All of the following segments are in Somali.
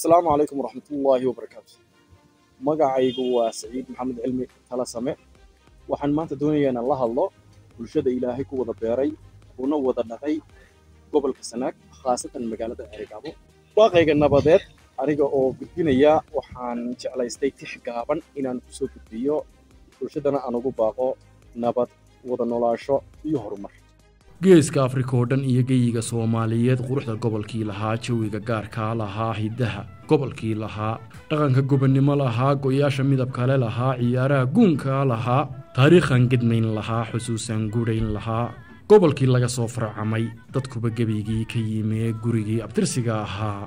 السلام عليكم ورحمة الله وبركاته. magacaygu waa Saciid Maxamed Cilmi tala same waxaan maanta doonayaa in la hadlo bulshada Ilaahay ku wada beeray una wada dhaqay gobolka Sanaag khaasatan magaalada Cerigabo waaqayga nabadeed aniga oo gudbinaya waxaan jeclaystay tix gaaban inaan ku soo gudbiyo bulshadana aan ugu baaqo nabad wada noolaasho iyo horumar geeska Afrika oo dhan iyo geeyiga Soomaaliyeed quruxda gobolkii lahaa jawiga gaarka lahaa hidaha gobolkii lahaa dhaqanka gobonimo lahaa go'yaasha midab kale lahaa ciyaaraha guunka lahaa taariikhan gidmayn lahaa xusuusan guureyn lahaa gobolkii laga soo farcamay dadkuba gabigii ka yimee gurigii abtirsiga ahaa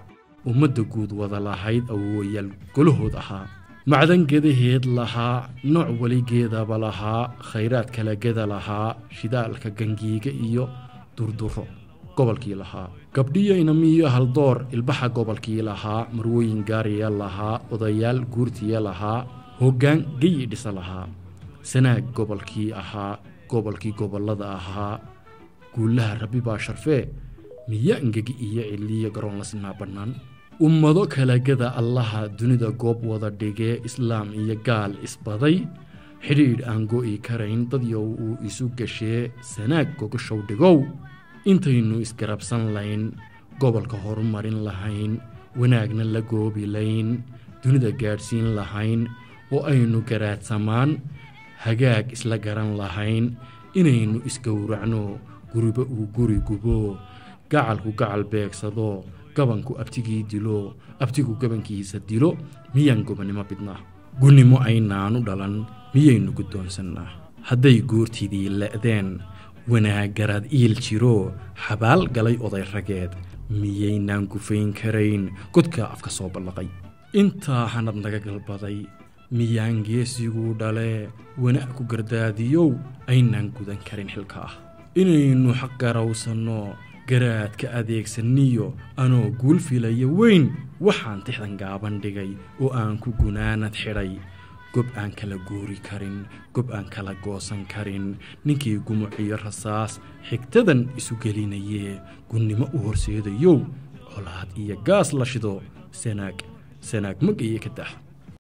ummadda guud wada lahayd awooyal golahood ahaa macdan geedaheed lahaa nooc waligeedaba lahaa khayraad kala geda lahaa shidaalka gangiiga iyo durduro gobolkii lahaa gabdhiyo inamiyo haldoor ilbaxa gobolkii lahaa marwooyin gaariya lahaa odayaal guurtiya lahaa hoggaan geyi dhisa lahaa Sanaag gobolkii ahaa gobolkii gobolada ahaa guulaha rabbi baa sharfee miya ingegi iyo ciliya garoon la sinaa bannaan ummado kala gada allaha dunida goob wada dhigee islaam iyo gaal isbaday xidhiidh aan go'i karayn dad yow uu isu gashee Sanaag gogashow dhigow intaynu isgarabsan layn gobolka horumarin lahayn wanaagna la goobi layn dunida gaadhsiin lahayn oo aynu garaadsamaan hagaag isla garan lahayn inaynu isgowracno guriba uu guri gubo gacalku gacal beegsado gabanku abtigii dilo abtigu gabankiisa dilo miyaan gobonimo bidnaa gunnimo aynaanu dhalan miyaynu guddoonsannaa hadday guurtidii le'deen wanaagaraad iil jiro xabaal galay oday rageed miyaynaan gufayn karayn godka afka soo ballaqay intaa hanad naga galbaday miyaan geesiguu dhalee wanaag ku gardaadiyow aynaan gudan karin xilka ah inaynu xaq garawsanno garaadka adeegsaniyo anoo guul filaya weyn waxaan tixdan gaaban dhigay oo aan ku gunaanad xidhay gob aan kala guuri karin gob aan kala goosan karin ninkii gumuciyo rasaas xigtadan isu gelinayee gunnimo u horseedayow colaad iyo gaas la shido Sanaag magaye ka dah